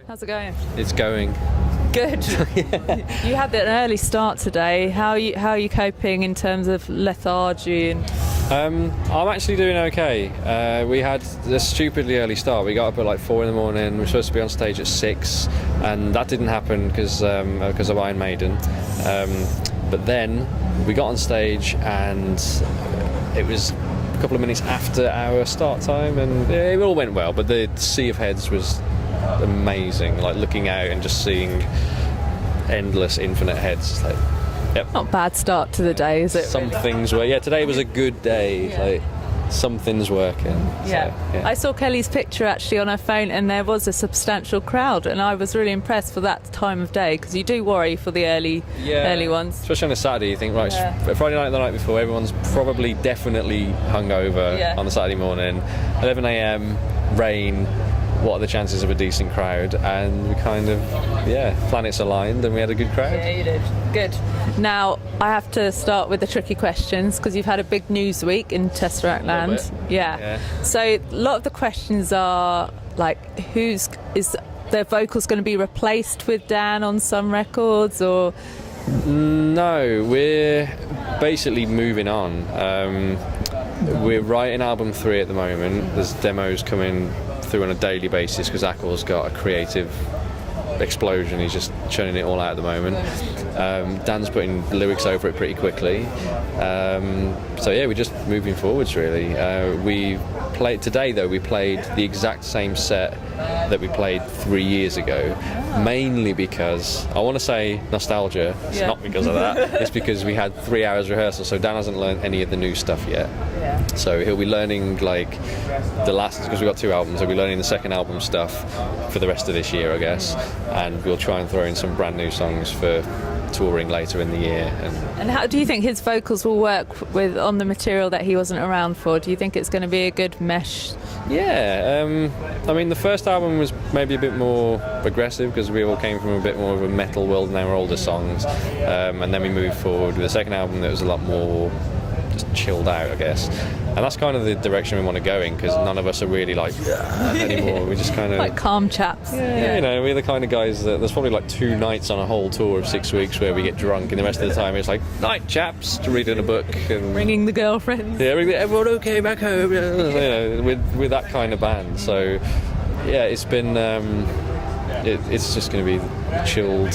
How's it going? It's going. Good. You had an early start today. How are you coping in terms of lethargy? I'm actually doing okay. We had a stupidly early start. We got up at like 4 in the morning. We were supposed to be on stage at 6, and that didn't happen because of Iron Maiden. But then we got on stage, and it was a couple of minutes after our start time, and it all went well. But the sea of heads was amazing. Like looking out and just seeing endless, infinite heads. Like, yep. Not a bad start to the day, is it? Some things were. Yeah, today was a good day. Yeah. Like something's working. Yeah. So, yeah. I saw Kelly's picture actually on her phone, and there was a substantial crowd, and I was really impressed for that time of day, because you do worry for the early ones. Especially on a Saturday, you think, right, it's Friday night, the night before, everyone's probably definitely hungover on the Saturday morning. 11 a.m, rain. What are the chances of a decent crowd? And we kind of, planets aligned, and we had a good crowd. Yeah, you did. Good. Now, I have to start with the tricky questions, because you've had a big news week in Tesseract land. Yeah. So a lot of the questions are like, is their vocals going to be replaced with Dan on some records, or? No, we're basically moving on. We're writing album 3 at the moment. There's demos coming through on a daily basis because Ackle's got a creative explosion. He's just churning it all out at the moment. Dan's putting lyrics over it pretty quickly. We're just moving forwards really. We played today though. We played the exact same set that we played 3 years ago, mainly because I want to say nostalgia. It's not because of that. It's because we had 3 hours rehearsal, so Dan hasn't learned any of the new stuff yet. So he'll be learning like the last, because we've got 2 albums, he'll be learning the second album stuff for the rest of this year, I guess, and we'll try and throw in some brand new songs for touring later in the year. And how do you think his vocals will work with on the material that he wasn't around for? Do you think it's going to be a good mesh? Yeah, I mean the first album was maybe a bit more aggressive because we all came from a bit more of a metal world and they were older songs, and then we moved forward with the second album that was a lot more just chilled out, I guess, and that's kind of the direction we want to go in, because none of us are really like anymore. We just kind of like calm chaps. You know, we're the kind of guys that there's probably like 2 nights on a whole tour of 6 weeks where we get drunk, and the rest of the time it's like night chaps to reading a book and ringing the girlfriends. Yeah, everyone okay back home. You know, with that kind of band. So yeah, it's been it's just going to be chilled.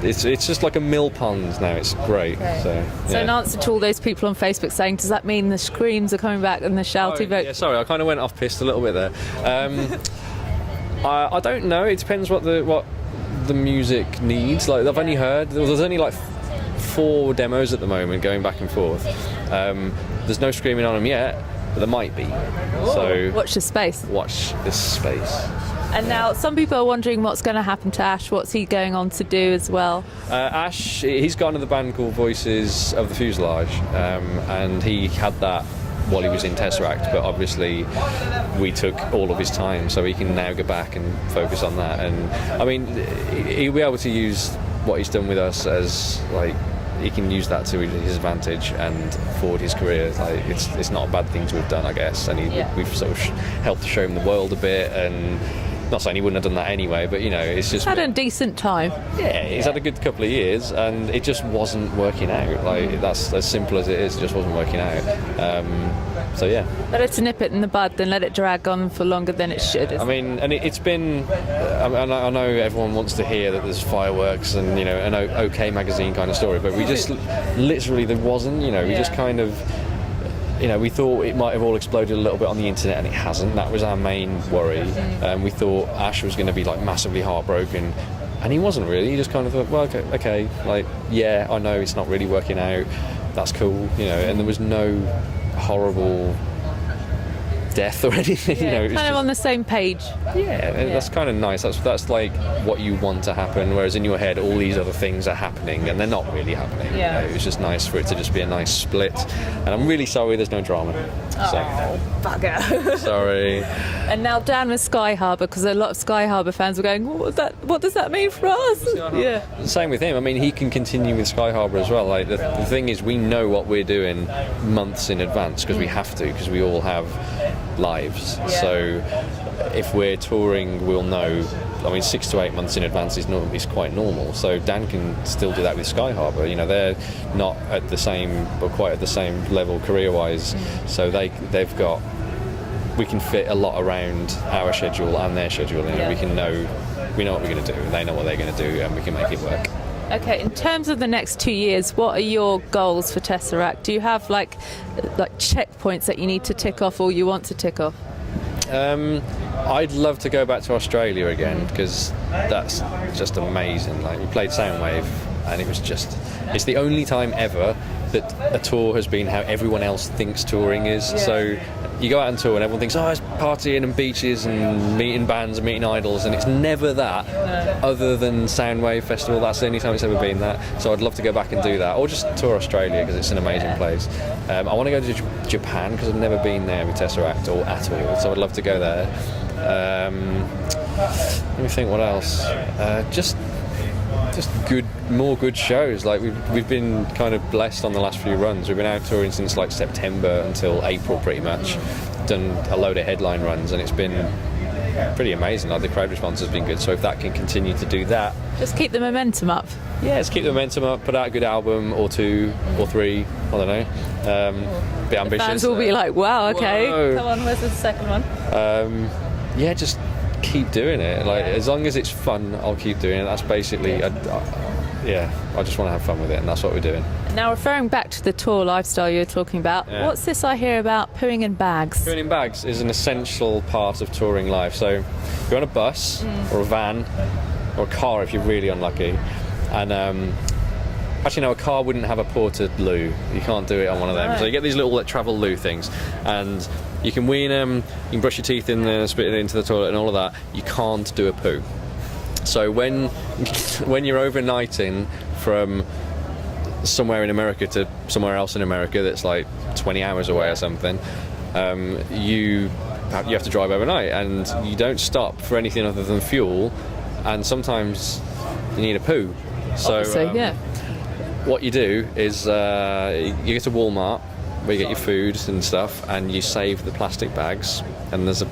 It's just like a mill pond now. It's great. So in answer to all those people on Facebook saying, does that mean the screams are coming back and the shouty vocals? Yeah, sorry, I kind of went off piste a little bit there. I don't know. It depends what the music needs. Like I've only heard there's only like 4 demos at the moment going back and forth. There's no screaming on them yet, but there might be. So watch this space. Watch this space. And now some people are wondering what's going to happen to Ash. What's he going on to do as well? Ash, he's got another band called Voices of the Fuselage, and he had that while he was in Tesseract, but obviously we took all of his time, so he can now go back and focus on that. And I mean, he'll be able to use what he's done with us as like, he can use that to his advantage and forward his career. Like it's not a bad thing to have done, I guess, and we've sort of helped to show him the world a bit. And not saying he wouldn't have done that anyway, but you know, it's just had a decent time. Yeah, he's had a good couple of years, and it just wasn't working out. Like that's as simple as it is. It just wasn't working out. Better to nip it in the bud than let it drag on for longer than it should. I mean, and it's been. I know everyone wants to hear that there's fireworks and an OK magazine kind of story, but we just literally there wasn't. We just kind of. We thought it might have all exploded a little bit on the internet, and it hasn't. That was our main worry. We thought Ash was going to be like massively heartbroken, and he wasn't really. He just kind of thought, well, okay, like yeah, I know it's not really working out. That's cool, And there was no horrible death or anything. It was kind of on the same page. That's kind of nice. That's like what you want to happen, whereas in your head all these other things are happening and they're not really happening. It was just nice for it to just be a nice split, and I'm really sorry there's no drama. Bugger. Sorry. And now Dan with Sky Harbour, because a lot of Sky Harbour fans were going, what does that mean for us? Same with him. I mean, he can continue with Sky Harbour as well. Like the thing is, we know what we're doing months in advance because we have to, because we all have lives. So if we're touring, we'll know. I mean, 6 to 8 months in advance is quite normal. So Dan can still do that with Sky Harbour. You know, they're not at the same, or quite at the same level career-wise. So they've got. We can fit a lot around our schedule and their schedule. You know, we know what we're going to do. They know what they're going to do, and we can make it work. Okay, in terms of the next 2 years, what are your goals for Tesseract? Do you have like checkpoints that you need to tick off or you want to tick off? I'd love to go back to Australia again, because that's just amazing. Like, we played Soundwave, and it's the only time ever that a tour has been how everyone else thinks touring is. So you go out on tour and everyone thinks, oh, it's partying and beaches and meeting bands and meeting idols, and it's never that. Other than Soundwave Festival, that's the only time it's ever been that. So I'd love to go back and do that, or just tour Australia, because it's an amazing place. I want to go to Japan, because I've never been there with Tesseract or at all, so I'd love to go there. Let me think, what else? Just more good shows. Like, we've been kind of blessed on the last few runs. We've been out touring since like September until April pretty much. Done a load of headline runs, and it's been pretty amazing. Like, the crowd response has been good, so if that can continue to do that, just keep the momentum up. Yeah, let's keep the momentum up, put out a good album or 2 or 3, I don't know. Bit ambitious. The fans will be like, wow, okay, whoa. Come on, where's the second one? Yeah, just keep doing it. Like, as long as it's fun, I'll keep doing it. That's basically, I just want to have fun with it, and that's what we're doing. Now, referring back to the tour lifestyle you were talking about, what's this I hear about pooing in bags? Pooing in bags is an essential part of touring life. So you're on a bus or a van or a car if you're really unlucky, and actually no, a car wouldn't have a ported loo. You can't do it on one of them. So you get these little travel loo things, and you can wee in them, you can brush your teeth in there, spit it into the toilet and all of that. You can't do a poo. So when you're overnighting from somewhere in America to somewhere else in America that's like 20 hours away or something, you have to drive overnight, and you don't stop for anything other than fuel, and sometimes you need a poo. So what you do is you get to Walmart, where you get your food and stuff, and you save the plastic bags, and there's a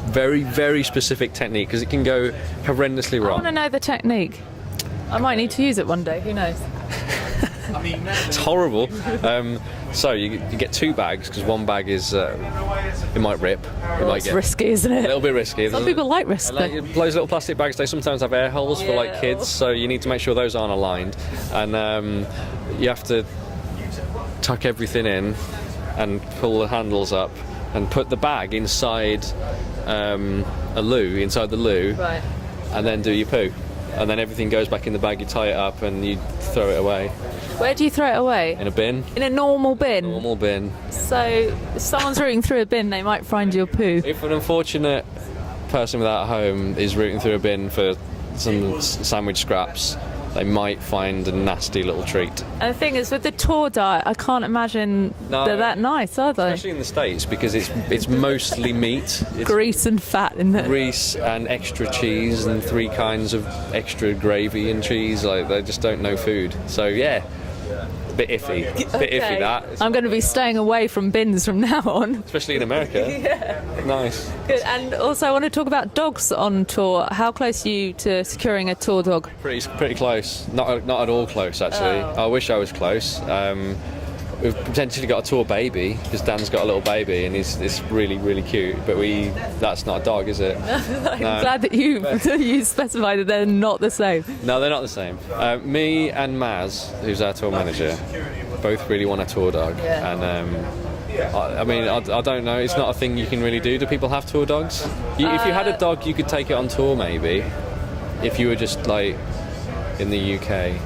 very, very specific technique, because it can go horrendously wrong. I want to know the technique. I might need to use it one day, who knows? It's horrible. So you get 2 bags, because one bag is it might rip. It's risky, isn't it? A little bit risky. Some people like risk. Those little plastic bags, they sometimes have air holes for like kids, so you need to make sure those aren't aligned, and you have to tuck everything in and pull the handles up and put the bag inside a loo, inside the loo, right, and then do your poo, and then everything goes back in the bag. You tie it up and you throw it away. Where do you throw it away? In a bin. In a normal bin? Normal bin. So if someone's rooting through a bin, they might find your poo. If an unfortunate person without a home is rooting through a bin for some sandwich scraps, they might find a nasty little treat. And the thing is, with the tour diet, I can't imagine they're that nice, are they? Especially in the States, because it's mostly meat. It's grease and fat in there. Grease and extra cheese and 3 kinds of extra gravy and cheese. Like, they just don't know food. So yeah, a bit iffy. Iffy, that. I'm going to be staying away from bins from now on. Especially in America. Yeah. Nice. Good. And also I want to talk about dogs on tour. How close are you to securing a tour dog? Pretty close. Not at all close, actually. I wish I was close. We've potentially got a tour baby, because Dan's got a little baby, and it's really, really cute. But that's not a dog, is it? I'm glad that you specified that they're not the same. No, they're not the same. Me and Maz, who's our tour manager, both really want a tour dog. Yeah. And I mean, I don't know. It's not a thing you can really do. Do people have tour dogs? If you had a dog, you could take it on tour, maybe. If you were just like in the UK.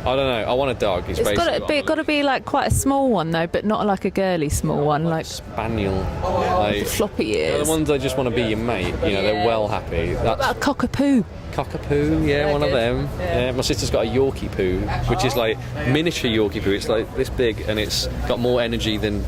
I don't know. I want a dog. It's got to be like quite a small one though, but not like a girly small one, like spaniel, like floppy ears. The ones that just want to be your mate. You know, they're well happy. What about a cockapoo? Cockapoo, yeah, one of them. Yeah, my sister's got a Yorkie poo, which is like miniature Yorkie poo. It's like this big, and it's got more energy than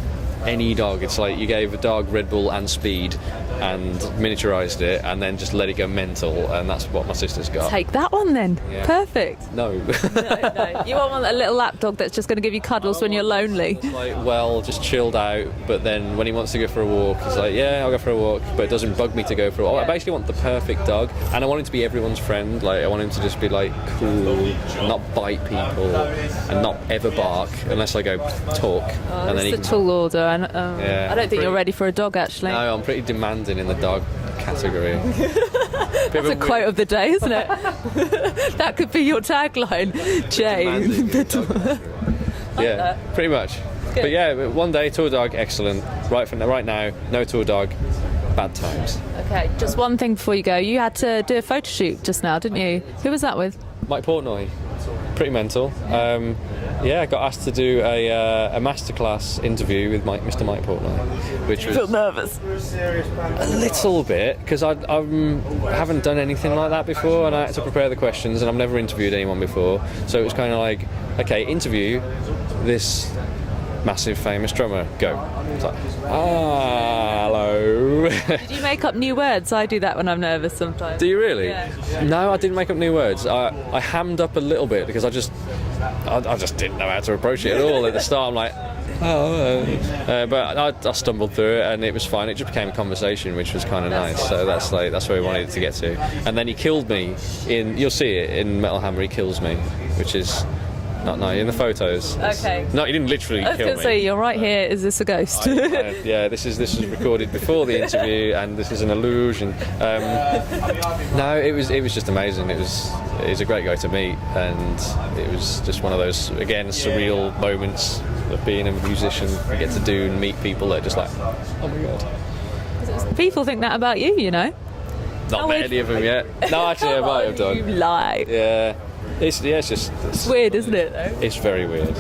any dog. It's like you gave a dog Red Bull and speed and miniaturized it and then just let it go mental, and that's what my sister's got. Take that one then. Yeah. Perfect. No. No. You want a little lap dog that's just going to give you cuddles when you're lonely. It's like, well, just chilled out, but then when he wants to go for a walk, he's like, yeah, I'll go for a walk, but it doesn't bug me to go for a walk. I basically want the perfect dog, and I want him to be everyone's friend. Like, I want him to just be like cool, and not bite people, and not ever bark unless I go talk. And then It's the tall order, and I don't think you're ready for a dog, actually. No, I'm pretty demanding in the dog category. That's a quote of the day, isn't it? That could be your tagline, Jay. Yeah, pretty much. Good. But yeah, one day tour dog, excellent. Right now, no tour dog, bad times. Okay, just one thing before you go. You had to do a photo shoot just now, didn't you? Who was that with? Mike Portnoy, pretty mental. Yeah, I got asked to do a masterclass interview with Mr. Mike Portnoy, which was Feel nervous. a little bit because I haven't done anything like that before, and I had to prepare the questions, and I've never interviewed anyone before, so it was kind of like, okay, interview this massive famous drummer, go. It's like, hello. Did you make up new words? I do that when I'm nervous sometimes. Do you really? Yeah. No, I didn't make up new words. I hammed up a little bit because I just didn't know how to approach it at all. At the start, I'm like, but I stumbled through it and it was fine. It just became a conversation, which was kind of nice. So that's where we wanted it to get to. And then he killed me you'll see it in Metal Hammer. He kills me, which is not nice in the photos. Okay. No, he didn't literally kill me. I was going to say, you're right here. Is this a ghost? Yeah, this is recorded before the interview, and this is an illusion. No, it was just amazing. It was a great guy to meet, and it was just one of those, again, surreal moments of being a musician. You get to do and meet people that are just like, oh my god. People think that about you, you know. Not met any of them yet. No, actually, I might have done. You lie. Yeah. It's weird, isn't it, though? It's very weird.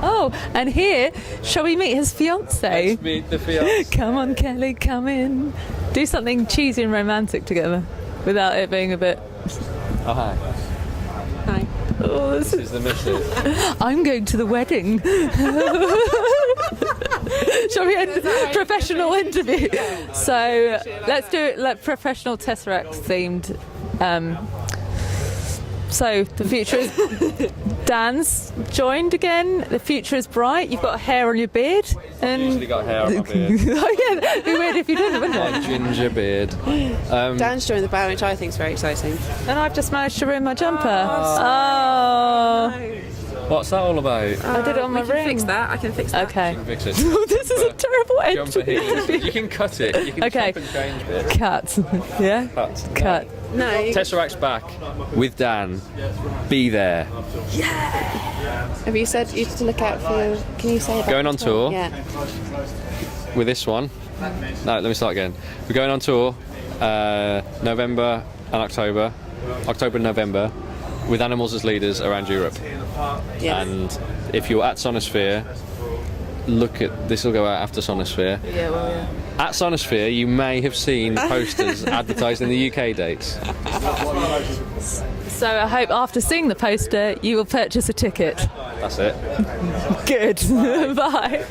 Oh, and here, shall we meet his fiancée? Let's meet the fiancé. Come on, Kelly, come in. Do something cheesy and romantic together, without it being a bit... Oh, hi. Hi. Oh, This is the missus. I'm going to the wedding. Shall we end professional interview? So let's do it like professional Tesseract themed. So the future is Dan's joined again. The future is bright. You've got hair on your beard. I've usually got hair on my beard. Oh yeah, it'd be weird if you didn't, wouldn't My it? ginger beard. Dan's joined the band, which I think is very exciting. And I've just managed to ruin my jumper. Oh. What's that all about? I did it on my We can ring. fix that. I can fix that. Okay. Fix it. This is a terrible Jumper end. here. You can cut it. You can Okay. chop and change it. Cut. Yeah? Cut. Cut. No. Tesseract's back with Dan. Be there. Have you said you have to look out for? Can you say about Going on the tour? Yeah. With this one. No, let me start again. We're going on tour November and October. October and November with animals as leaders around Europe. Yeah. And if you're at Sonisphere, look at this. Will go out after Sonisphere. Yeah, well, yeah. At Sonisphere, you may have seen posters advertising the UK dates. So I hope after seeing the poster, you will purchase a ticket. That's it. Good. Bye.